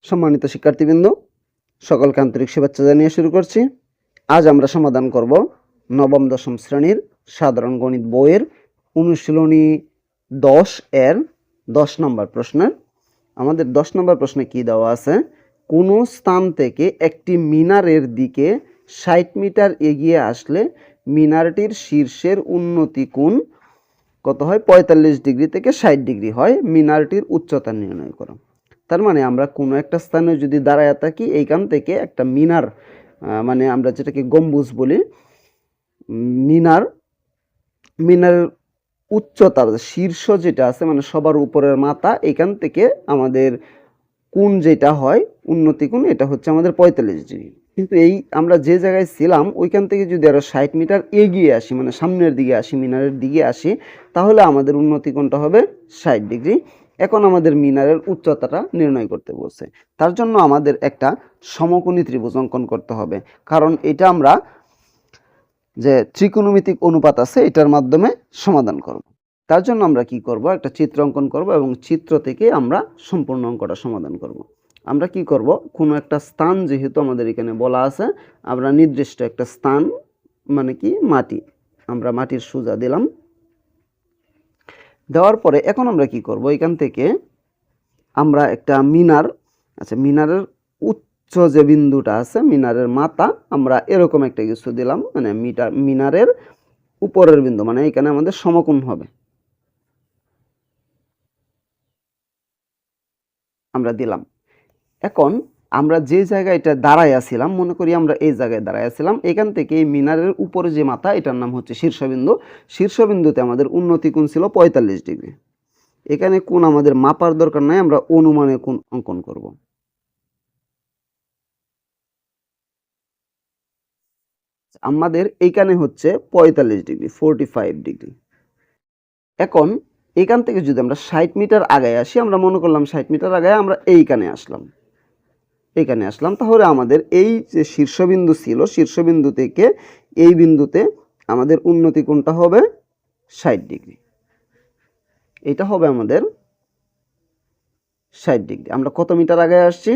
সম্মানিত শিক্ষার্থীবৃন্দ, সকলকে আন্তরিক শুভেচ্ছা জানিয়ে শুরু করছি। আজ আমরা সমাধান করব নবম দশম শ্রেণীর সাধারণ গণিত বইয়ের অনুশীলনী 10 এর 10 নম্বর প্রশ্নের। আমাদের 10 নম্বর প্রশ্নে কি দেওয়া আছে? কোনো স্থান থেকে একটি মিনারের দিকে 60 মিটার এগিয়ে আসলে মিনারটির শীর্ষের উন্নতি কোণ কত হয়? 45 ডিগ্রি থেকে 60 ডিগ্রি হয়। মিনারটির উচ্চতা নির্ণয় করো। তার মানে আমরা কোনো একটা স্থানে যদি দাঁড়ায় থাকি, এইখান থেকে একটা মিনার, মানে আমরা যেটাকে গম্বুজ বলি, মিনারের উচ্চতার শীর্ষ যেটা আছে, মানে সবার উপরের মাথা, এখান থেকে আমাদের কোণ যেটা হয়, উন্নতি কোণ, এটা হচ্ছে আমাদের 45 ডিগ্রি। কিন্তু এই আমরা যে জায়গায় ছিলাম ওইখান থেকে যদি আরো 60 মিটার এগিয়ে আসি, মানে সামনের দিকে আসি, মিনারের দিকে আসি, তাহলে আমাদের উন্নতি কোণটা হবে 60 ডিগ্রি। এখন আমাদের মিনারের উচ্চতাটা নির্ণয় করতে বলছে। তার জন্য আমাদের একটা সমকোণী ত্রিভুজ অঙ্কন করতে হবে, কারণ এটা আমরা যে ত্রিকোণমিতিক অনুপাত আছে এটার মাধ্যমে সমাধান করব। তার জন্য আমরা কি করব? একটা চিত্র অঙ্কন করব এবং চিত্র থেকে আমরা সম্পূর্ণ অঙ্কটা সমাধান করব। আমরা কি করব? কোনো একটা স্থান যেহেতু আমাদের এখানে বলা আছে, আমরা নির্দিষ্ট একটা স্থান, মানে কি মাটি, আমরা মাটির সোজা দিলাম। দেওয়ার পরে এখন আমরা কি করব? এখান থেকে আমরা একটা মিনার, আচ্ছা মিনারের উচ্চ যে বিন্দুটা আছে, মিনারের মাথা, আমরা এরকম একটা কিছু দিলাম, মানে মিনারের উপরের বিন্দু, মানে এখানে আমাদের সমকোণ হবে, আমরা দিলাম। এখন আমরা যে জায়গায় এটা দাঁড়ায় আছিলাম, মনে করি আমরা এই জায়গায় দাঁড়ায় আছিলাম, এখান থেকে এই মিনারের উপরে যে মাথা, এটার নাম হচ্ছে শীর্ষবিন্দু। শীর্ষবিন্দুতে আমাদের উন্নতি কোণ ছিল 45 ডিগ্রি। এখানে কোণ আমাদের মাপার দরকার নাই, আমরা অনুমানে কোণ অঙ্কন করব। আমাদের এইখানে হচ্ছে 45 ডিগ্রি, 45 ডিগ্রি। এখন এখান থেকে যদি আমরা 60 মিটার আগায় আসি, আমরা মনে করলাম 60 মিটার আগায় আমরা এইখানে আসলাম, তাহলে আমাদের এই যে শীর্ষবিন্দু ছিল, শীর্ষবিন্দু থেকে এই বিন্দুতে আমাদের উন্নতি কোণটা হবে 60 ডিগ্রি। এটা হবে আমাদের 60 ডিগ্রি। আমরা কত মিটার আগায় আসছি?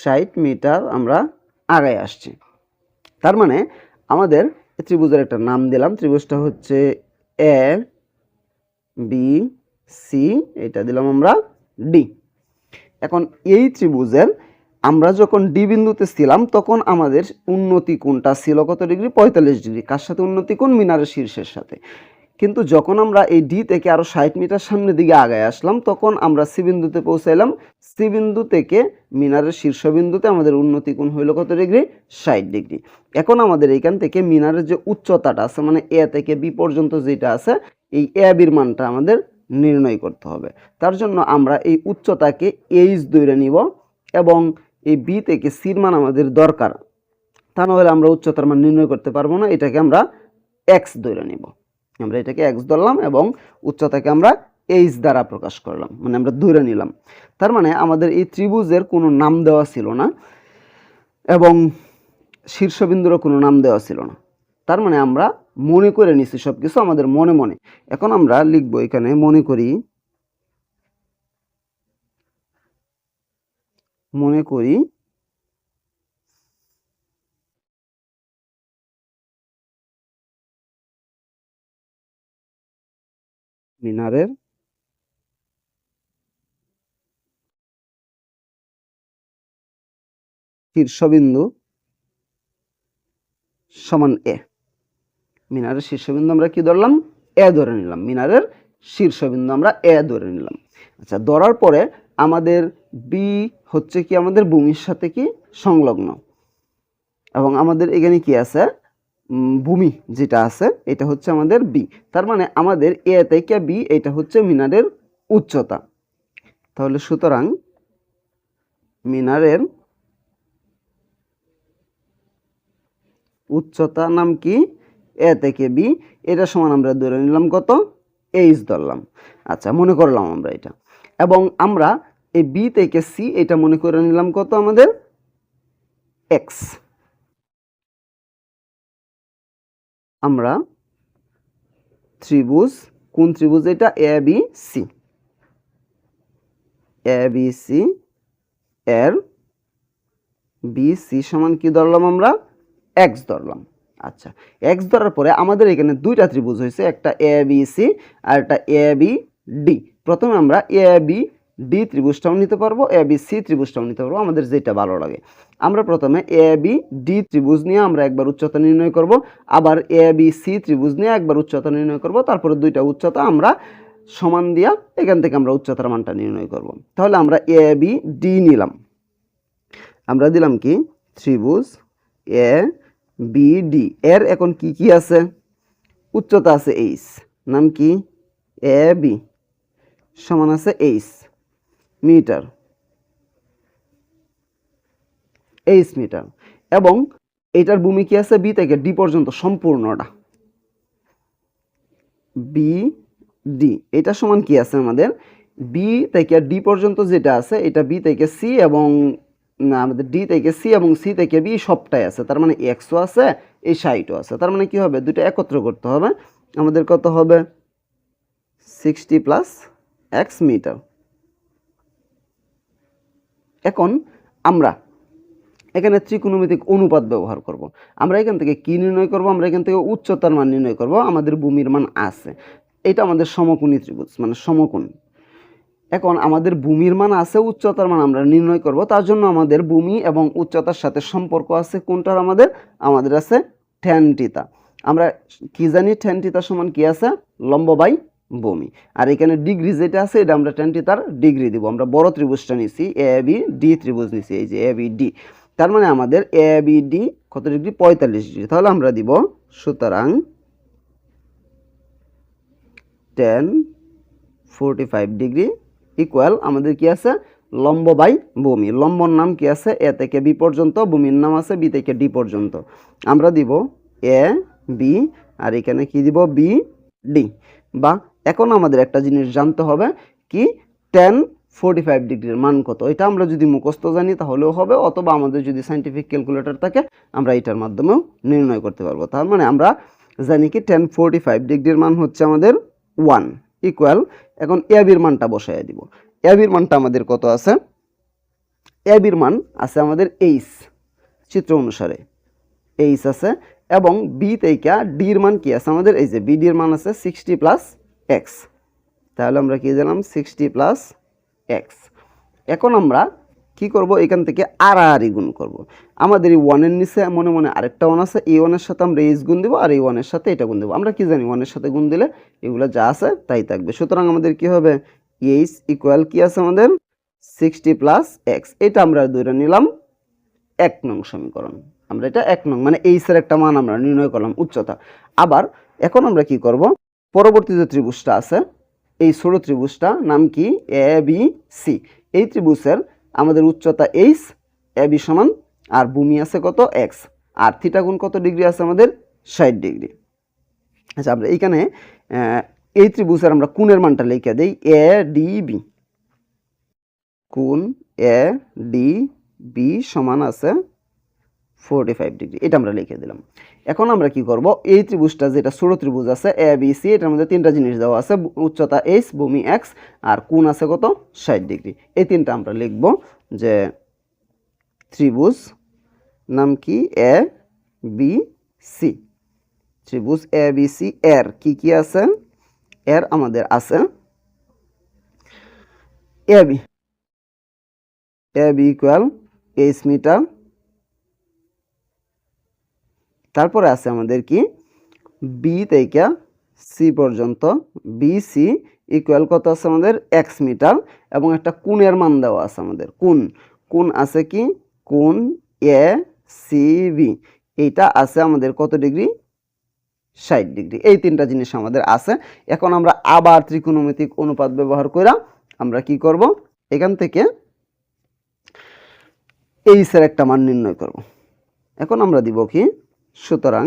60 মিটার আমরা আগায় আসছি। তার মানে আমাদের ত্রিভুজের একটা নাম দিলাম, ত্রিভুজটা হচ্ছে এ বি সি, এটা দিলাম আমরা ডি। এখন এই ত্রিভুজের আমরা যখন ডি বিন্দুতে ছিলাম, তখন আমাদের উন্নতি কোণটা ছিল কত ডিগ্রি? 45 ডিগ্রি। কার সাথে উন্নতি কোণ? মিনারের শীর্ষের সাথে। কিন্তু যখন আমরা এই ডি থেকে আরো 60 মিটার সামনের দিকে আগায় আসলাম, তখন আমরা সি বিন্দুতে পৌঁছাইলাম। সি বিন্দু থেকে মিনারের শীর্ষবিন্দুতে আমাদের উন্নতি কোণ হইল কত ডিগ্রি? 60 ডিগ্রি। এখন আমাদের এইখান থেকে মিনারের যে উচ্চতাটা আছে, মানে এ থেকে বি পর্যন্ত যেটা আছে, এই এ বির মানটা আমাদের নির্ণয় করতে হবে। তার জন্য আমরা এই উচ্চতাকে এইচ ধরে নিব, এবং এই বি থেকে সির মান আমাদের দরকার, তা না হলে আমরা উচ্চতার মান নির্ণয় করতে পারবো না। এটাকে আমরা এক্স ধরে নিব, আমরা এটাকে এক্স ধরলাম এবং উচ্চতাকে আমরা এইচ দ্বারা প্রকাশ করলাম, মানে আমরা ধরে নিলাম। তার মানে আমাদের এই ত্রিভুজের কোনো নাম দেওয়া ছিল না এবং শীর্ষবিন্দুরও কোনো নাম দেওয়া ছিল না। তার মানে আমরা মনে করে নিছি সবকিছু আমাদের মনে মনে। এখন আমরা লিখবো এখানে, মনে করি মিনারের শীর্ষবিন্দু সমান এ। মিনারের শীর্ষবিন্দু আমরা কি ধরলাম? এ ধরে নিলাম। মিনারের শীর্ষবিন্দু আমরা এ ধরে নিলাম। আচ্ছা, ধরার পরে আমাদের বি হচ্ছে কি আমাদের ভূমির সাথে কি সংলগ্ন, এবং আমাদের এখানে কি আছে? ভূমি যেটা আছে এটা হচ্ছে আমাদের বি। তার মানে আমাদের এ থেকে বি এটা হচ্ছে মিনারের উচ্চতা। তাহলে সুতরাং মিনারের উচ্চতা নাম কি? এ থেকে বি, এটা সমান আমরা ধরে নিলাম কত? এইচ ধরলাম। আচ্ছা, মনে করলাম আমরা এটা, এবং আমরা এই বি থেকে সি এটা মনে করে নিলাম কত? আমাদের এক্স। আমরা ত্রিভুজ, কোন ত্রিভুজ এটা? এ বি সি, এর বিসি সমান কি ধরলাম আমরা, এক্স ধরলাম। আচ্ছা, এক্স ধরার পরে আমাদের এখানে দুইটা ত্রিভুজ হয়েছে, একটা এ বি সি আর একটা এ বি ডি। প্রথমে আমরা এ বি ডি ত্রিভুজটাও নিতে পারবো, এ বি সি ত্রিভুজটাও নিতে পারবো, আমাদের যেটা ভালো লাগে। আমরা প্রথমে এ বি ডি ত্রিভুজ নিয়ে আমরা একবার উচ্চতা নির্ণয় করব, আবার এ বি সি ত্রিভুজ নিয়ে একবার উচ্চতা নির্ণয় করব, তারপরে দুইটা উচ্চতা আমরা সমান দিয়া এখান থেকে আমরা উচ্চতার মানটা নির্ণয় করব। তাহলে আমরা এ বি ডি নিলাম, আমরা দিলাম কি ত্রিভুজ এ বি ডি। এর এখন কি কি আছে, উচ্চতা আছে এইচ, নাম কি এ বি সমান আছে এইচ মিটার, এইচ মিটার, এবং এইটার ভূমি কি আছে বি থেকে ডি পর্যন্ত সম্পূর্ণটা, বি ডি। এটা সমান কি আছে আমাদের, বি থেকে ডি পর্যন্ত যেটা আছে এটা বি থেকে সি এবং না আমাদের ডি থেকে সি এবং সি থেকে বি সবটাই আছে, তার মানে এক্সও আছে এই 60ও আছে। তার মানে কি হবে, দুটো একত্র করতে হবে, আমাদের কত হবে 60 প্লাস এক্স মিটার। এখন আমরা এখানে ত্রিকোণমিতিক অনুপাত ব্যবহার করব। আমরা এখান থেকে কি নির্ণয় করব, আমরা এখান থেকে উচ্চতার মান নির্ণয় করব, আমাদের ভূমির মান আছে, এটা আমাদের সমকোণী ত্রিভুজ মানে সমকোণ। এখন আমাদের ভূমির মান আছে, উচ্চতার মান আমরা নির্ণয় করব, তার জন্য আমাদের ভূমি এবং উচ্চতার সাথে সম্পর্ক আছে কোনটার, আমাদের আছে tan থিটা। আমরা কি জানি tan থিটা সমান কি আছে, লম্ব বাই ভূমি। আর এখানে ডিগ্রি যেটা আছে এটা আমরা tan থিটার ডিগ্রি দিব। আমরা বড় ত্রিভুজটা নিছি, এ বি ডি ত্রিভুজ নিছি, এই যে এ বি ডি। তার মানে আমাদের এ বি ডি কত ডিগ্রি, 45 ডিগ্রি। তাহলে আমরা দিব সুতরাং tan 45 ডিগ্রি ইকুয়াল আমাদের কি আছে, লম্ব বাই ভূমি। লম্বর নাম কি আছে, এ থেকে বি পর্যন্ত, ভূমির নাম আছে বি থেকে ডি পর্যন্ত। আমরা দিব এ বি আর এখানে কি দিব বি ডি। বা এখন আমাদের একটা জিনিস জানতে হবে কি, tan 45 ডিগ্রির মান কত, এটা আমরা যদি মুখস্থ জানি তাহলেও হবে, অথবা আমাদের যদি সাইন্টিফিক ক্যালকুলেটর থাকে আমরা এটার মাধ্যমেও নির্ণয় করতে পারবো। তার মানে আমরা জানি কি tan 45 ডিগ্রির মান হচ্ছে আমাদের 1 ইকুয়াল, এখন এ বির মানটা বসায় দিব। এ বির মানটা আমাদের কত আছে, এ বির মান আছে আমাদের এইচ, চিত্র অনুসারে এইচ আছে, এবং বি থেকে ডির মান কি আছে আমাদের, এই যে বি ডির মান আছে 60 প্লাস এক্স। তাহলে আমরা কি দিলাম 60 প্লাস এক্স। এখন আমরা কি করব, এখান থেকে আড়াআড়ি গুণ করব। আমাদের এই ওয়ানের নিচে মনে মনে আরেকটা ওয়ান আছে, এই ওয়ানের সাথে আমরা এইচ গুণ দেব, আর এই ওয়ানের সাথে এটা গুণ দেব। আমরা কি জানি ওয়ানের সাথে গুণ দিলে এগুলো যা আছে তাই থাকবে। সুতরাং আমাদের কি হবে, এইচ ইকুয়াল কি আছে আমাদের 60 প্লাস এক্স। এটা আমরা দুইটা নিলাম 1 নং সমীকরণ। আমরা এটা 1 নং মানে এইচ এর একটা মান আমরা নির্ণয় করলাম, উচ্চতা। আবার এখন আমরা কি করব, পরবর্তী যে ত্রিভুজটা আছে এই ছোট ত্রিভুজটা নাম কি এ বি সি। এই ত্রিভুজের আমাদের উচ্চতা এইচ, এ বি সমান, আর ভূমি আছে কত এক্স, আর থিটা গুণ কত ডিগ্রি আছে আমাদের 60 ডিগ্রি। আচ্ছা, আমরা এইখানে এই ত্রিভুজের আমরা কোণের মানটা লিখে দেই এ ডি বি। কোণ এ ডি বি সমান আছে 45 ডিগ্রি, এটা আমরা লিখে দিলাম। এখন আমরা কি করব, এই ত্রিভুজটা যেটা ছোট ত্রিভুজ আছে এ বি সি, এটার মধ্যে তিনটা জিনিস দেওয়া আছে, উচ্চতা এইচ, ভূমি এক্স, আর কোণ আছে কত 60 ডিগ্রি। এই তিনটা আমরা লিখব যে ত্রিভুজ নাম কি এ বি সি। ত্রিভুজ এ বি সি এর কি কি আছে, এর আমাদের আছে A B equal H metre, তারপরে আছে আমাদের কি বি থেকে সি পর্যন্ত, বি সি ইকুয়াল কত আছে আমাদের এক্স মিটার, এবং একটা কোণের মান দেওয়া আছে আমাদের, কোণ আছে কি কোণ এ সি বি, এইটা আছে আমাদের কত ডিগ্রি 60 ডিগ্রি। এই তিনটা জিনিস আমাদের আছে। এখন আমরা আবার ত্রিকোণমিতিক অনুপাত ব্যবহার করে আমরা কি করব, এখান থেকে এইচ এর একটা মান নির্ণয় করব। এখন আমরা দিব কি, সুতরাং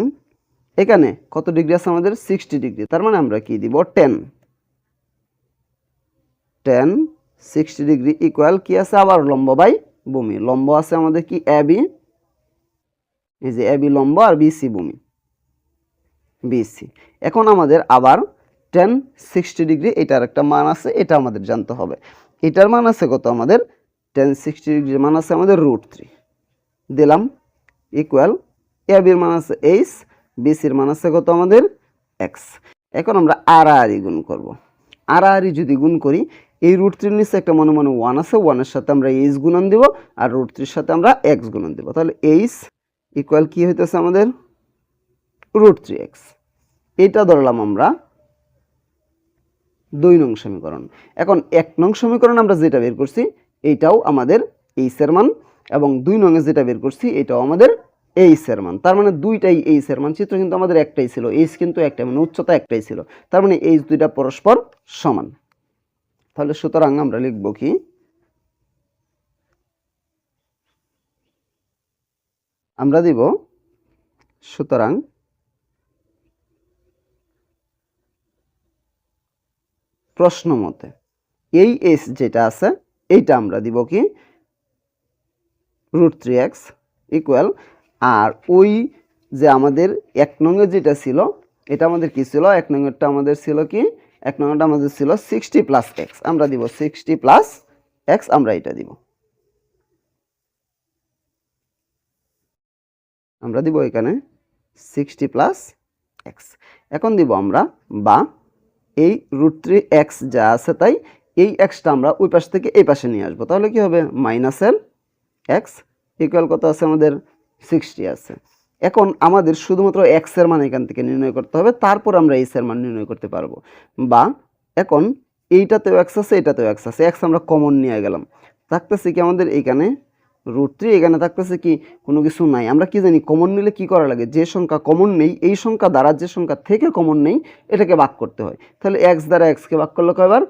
এখানে কত ডিগ্রি আছে আমাদের 60 ডিগ্রি, তার মানে আমরা কি দিব 10 60 ডিগ্রি ইকুয়াল কি আছে আবার লম্ব বাই ভূমি। লম্ব আছে আমাদের কি এ বি, এই যে এ বি লম্ব, আর বিসি ভূমি বিসি। এখন আমাদের আবার 60 ডিগ্রি এটার একটা মান আছে, এটা আমাদের জানতে হবে। এটার মান আছে কত আমাদের টেন 60 ডিগ্রির মান আছে আমাদের √3 দিলাম ইকুয়াল এ বির মান আছে এইচ, বিসির মান আছে কত আমাদের এক্স। এখন আমরা আড়াআড়ি গুণ করব। আড়াআড়ি যদি গুণ করি এই √3 নিচে একটা মনে মনে 1 আছে, 1 এর সাথে আমরা এইচ গুণন দিব আর √3 সাথে আমরা এক্স গুণন দিব। তাহলে এইচ ইকুয়াল কি হইতেছে আমাদের √3x। এটা ধরলাম আমরা 2 নং সমীকরণ। এখন 1 নং সমীকরণ আমরা যেটা বের করছি এইটাও আমাদের এইচ এর মান, এবং 2 নং এ যেটা বের করছি এটাও আমাদের এইচ এর মান। তার মানে দুইটাই এইচ এর মান। চিত্র কিন্তু আমাদের একটাই ছিল, এইচ কিন্তু একটাই, মানে উচ্চতা একটাই ছিল। তার মানে এইচ দুইটা পরস্পর সমান। তাহলে সুতরাং আমরা লিখব কি, আমরা দিব সুতরাং প্রশ্ন মতে এই এইচ যেটা আছে এইটা আমরা দিব কি √3x ইকুয়াল, আর ওই যে আমাদের 1 নংয়ে যেটা ছিল এটা আমাদের কি ছিল, 1 নংয়েরটা আমাদের ছিল কি, 1 নংয়েরটা আমাদের ছিল 60 + x, আমরা দিব 60 + x, আমরা এটা দিব, আমরা দিব এখানে 60 + x। এখন দিব আমরা বা এই √3x যা আছে তাই এই xটা আমরা ওই পাশ থেকে এই পাশে নিয়ে আসবো। তাহলে কি হবে -x ইকুয়াল কত আছে আমাদের 60 আছে। এখন আমাদের শুধুমাত্র x এর মান এখান থেকে নির্ণয় করতে হবে, তারপর আমরা h এর মান নির্ণয় করতে পারবো। বা এখন এইটাতেও x আছে এটাতেও x আছে, x আমরা কমন নিয়ে গেলাম, থাকতেছে কি আমাদের এইখানে √3, এখানে থাকতেছে কি কোনো কিছু নাই। আমরা কি জানি কমন নিলে কি করা লাগে, যে সংখ্যা কমন নেই এই সংখ্যা দ্বারা যে সংখ্যা থেকে কমন নেই এটাকে ভাগ করতে হয়। তাহলে x দ্বারা x কে ভাগ করলে কয়বার,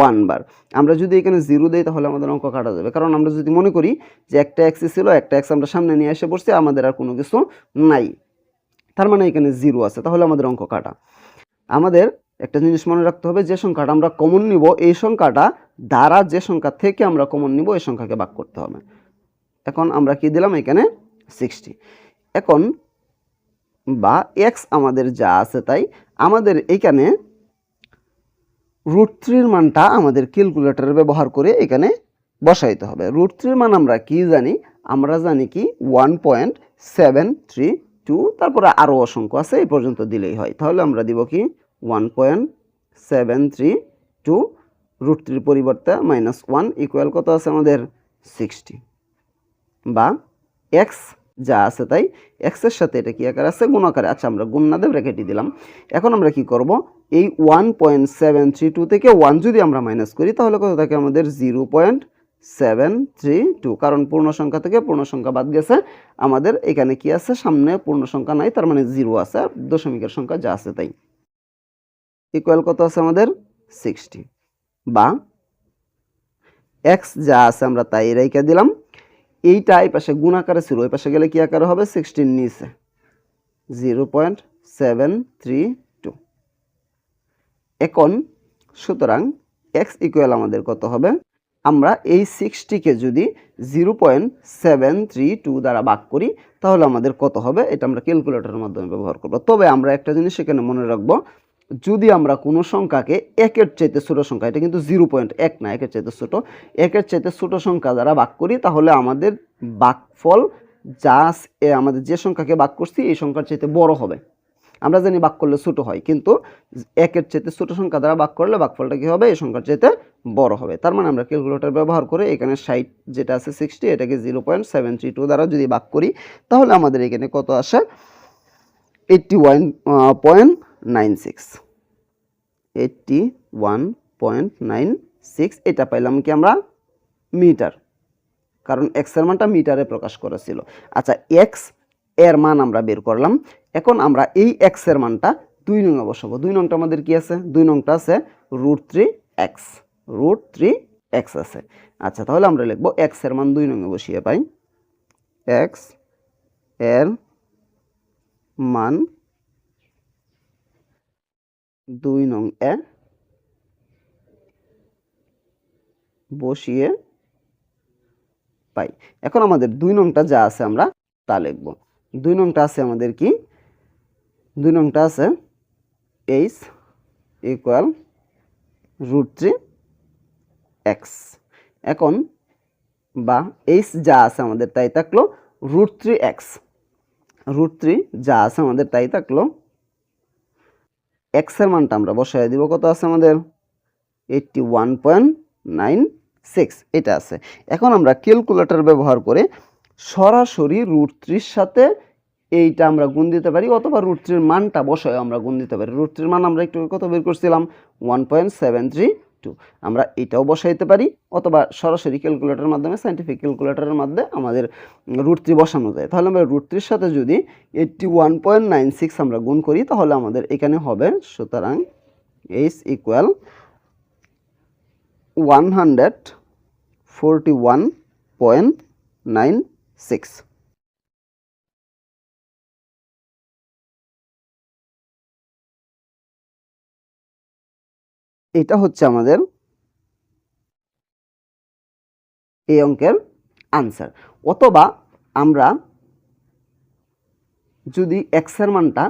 1 বার। আমরা যদি এখানে 0 দেই তাহলে আমাদের অঙ্ক কাটা যাবে, কারণ আমরা যদি মনে করি যে একটা x ছিল, একটা x আমরা সামনে নিয়ে এসে পড়ছি, আমাদের আর কোনো কিছু নাই, তার মানে এখানে 0 আছে, তাহলে আমাদের অঙ্ক কাটা। আমাদের একটা জিনিস মনে রাখতে হবে, যে সংখ্যাটা আমরা কমন নিব এই সংখ্যাটা দ্বারা যে সংখ্যা থেকে আমরা কমন নিব এই সংখ্যাকে ভাগ করতে হবে। এখন আমরা কি দিলাম এখানে 60। এখন বা x আমাদের যা আছে তাই আমাদের এইখানে √3 মানটা আমাদের ক্যালকুলেটর ব্যবহার করে এখানে বসাইতে হবে। √3 মান আমরা কি জানি, আমরা জানি কি 1.732, তারপরে আরও অসংখ্য আছে, এই পর্যন্ত দিলেই হয়। তাহলে আমরা দিব কি 1.732 √3 পরিবর্তে -1 ইকুয়াল কত আছে আমাদের 60। বা x যা আছে তাই x এর সাথে এটা কি আকার আছে, গুণ আকারে। আচ্ছা আমরা গুণ না দিয়ে ব্র্যাকেটই দিলাম। এখন আমরা কি করব, এই 1.732 থেকে 1 যদি আমরা মাইনাস করি তাহলে কত থাকে আমাদের 0.732, কারণ পূর্ণ সংখ্যা থেকে পূর্ণ সংখ্যা বাদ গেছে, আমাদের এখানে কি আছে সামনে পূর্ণ সংখ্যা নাই, তার মানে 0 আছে, আর দশমিকের সংখ্যা যা আছে তাই। ইকুয়াল কত আছে আমাদের 60। বা x যা আছে আমরা তাই রেখে দিলাম, এইটা এই পাশে গুণ আকারে ছিল, ওই পাশে গেলে কি আকারে হবে 16 নিচে 0.732। এখন সুতরাং x ইকুয়াল আমাদের কত হবে, আমরা এই 60কে যদি 0.732 দ্বারা ভাগ করি তাহলে আমাদের কত হবে, এটা আমরা ক্যালকুলেটরের মাধ্যমে ব্যবহার করব। তবে আমরা একটা জিনিস এখানে মনে রাখবো, যদি আমরা কোনো সংখ্যাকে একের চাইতে ছোট সংখ্যা, এটা কিন্তু 0.1 না, একের চাইতে ছোট, একের চাইতে ছোট সংখ্যা দ্বারা ভাগ করি তাহলে আমাদের ভাগফল যা আমাদের যে সংখ্যাকে ভাগ করছি এই সংখ্যার চাইতে বড় হবে। আমরা জানি ভাগ করলে ছোট হয়, কিন্তু একের চাইতে ছোট সংখ্যা দ্বারা ভাগ করলে ভাগফলটা কি হবে, এই সংখ্যার চাইতে বড় হবে। তার মানে আমরা ক্যালকুলেটর ব্যবহার করে এখানে 60 যেটা আছে 60 এটাকে 0.732 দ্বারা যদি ভাগ করি তাহলে আমাদের এখানে কত আসে 81.96 এটা পাইলাম কি আমরা মিটার, কারণ x এর মানটা মিটারে প্রকাশ করেছিল। আচ্ছা x এর মান আমরা বের করলাম। এখন আমরা এই x এর মানটা 2 নং এ বসাবো। 2 নংটা আমাদের কি আছে, 2 নংটা আছে √3x, √3x আছে। আচ্ছা তাহলে আমরা লিখব x এর মান 2 নং এ বসিয়ে পাই x এর মান 2 নং এ বসিয়ে পাই। এখন আমাদের 2 নংটা যা আছে আমরা তা লিখব। 2 নংটা আছে আমাদের কি, 2 নংটা আছে h ইকুয়াল √3x। এখন বা এইচ যা আছে আমাদের তাই থাকলো √3x, √3 যা আছে আমাদের তাই থাকলো। x এর মানটা আমরা বসায় দিব, কত আছে আমাদের 81.96 এটা আছে। এখন আমরা ক্যালকুলেটর ব্যবহার করে সরাসরি √3 সাথে এইটা আমরা গুণ দিতে পারি, অথবা √3 মানটা বসায় আমরা গুণ দিতে পারি। √3 মান আমরা একটু কত বের করছিলাম 1.732, আমরা এটাও বসাইতে পারি, অথবা সরাসরি ক্যালকুলেটরের মাধ্যমে সায়েন্টিফিক ক্যালকুলেটরের মাধ্যমে আমাদের √3 বসানো যায়। তাহলে আমরা √3 সাথে যদি 81.96 আমরা গুণ করি তাহলে আমাদের এখানে হবে, সুতরাং h ইকুয়াল 141.96। এটা হচ্ছে আমাদের এই অঙ্কের আনসার। অথবা আমরা যদি x এর মানটা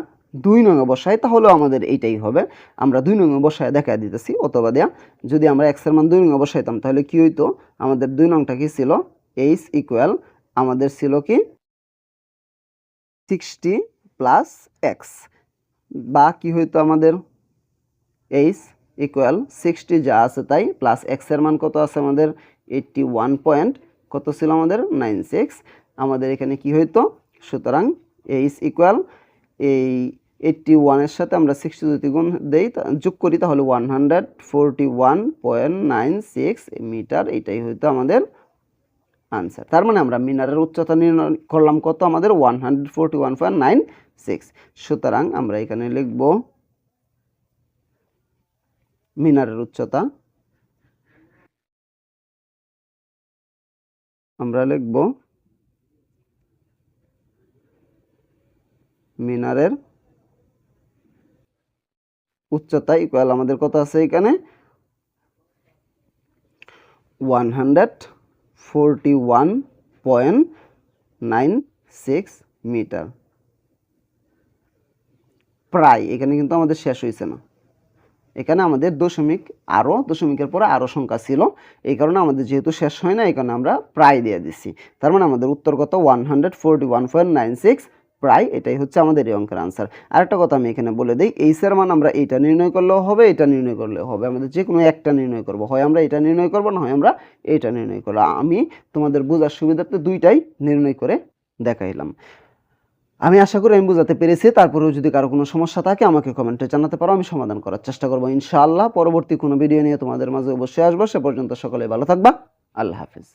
2 নঙে বসাই তাহলেও আমাদের এইটাই হবে। আমরা 2 নঙে বসায় দেখা দিতেছি, অথবা দেয়া যদি আমরা x এর মান 2 নঙে বসাইতাম তাহলে কি হইতো, আমাদের 2 নংটা কি ছিল, h ইকুয়াল আমাদের ছিল কি 60 প্লাস x, বা কি হইতো আমাদের h ইকুয়াল 60 যা আছে তাই প্লাস x এর মান কত আছে আমাদের 81 পয়েন্ট কত ছিল আমাদের 96, আমাদের এখানে কি হইতো, সুতরাং h ইকুয়াল এই 81 এর সাথে আমরা 60 যদি গুণ দেই যোগ করি তাহলে 141.96 মিটার, এটাই হইতো আমাদের আনসার। তার মানে আমরা মিনারের উচ্চতা নির্ণয় করলাম কত, আমাদের 141.96। সুতরাং আমরা এখানে লিখব মিনারের উচ্চতা, আমরা লিখব মিনারের উচ্চতা ইকুয়াল আমাদের কত আছে এখানে 141.96 মিটার। প্রায় এখানে কিন্তু আমাদের শেষ হয়েছে না, এখানে আমাদের দশমিকের পরে আরও সংখ্যা ছিল, এই কারণে আমাদের যেহেতু শেষ হয় না এই কারণে আমরা প্রায় দিয়ে দিচ্ছি। তার মানে আমাদের উত্তর কত 141.96 প্রায়, এটাই হচ্ছে আমাদের এই অঙ্কের আনসার। আরেকটা কথা আমি এখানে বলে দিই, এইচ এর মান আমরা এইটা নির্ণয় করলেও হবে, এটা নির্ণয় করলেও হবে, আমাদের যে কোনো একটা নির্ণয় করব, হয় আমরা এটা নির্ণয় করব না হয় আমরা এইটা নির্ণয় করব। আমি তোমাদের বোঝার সুবিধার্থে দুইটাই নির্ণয় করে দেখাইলাম। আমি আশা করি আমি বোঝাতে পেরেছি। তারপরেও যদি কারো কোনো সমস্যা থাকে আমাকে কমেন্টে জানাতে পারো, আমি সমাধান করার চেষ্টা করবো ইনশাআল্লাহ। পরবর্তী কোনো ভিডিও নিয়ে তোমাদের মাঝে অবশ্যই আসবো। সে পর্যন্ত সকলে ভালো থাকবা। আল্লাহ হাফিজ।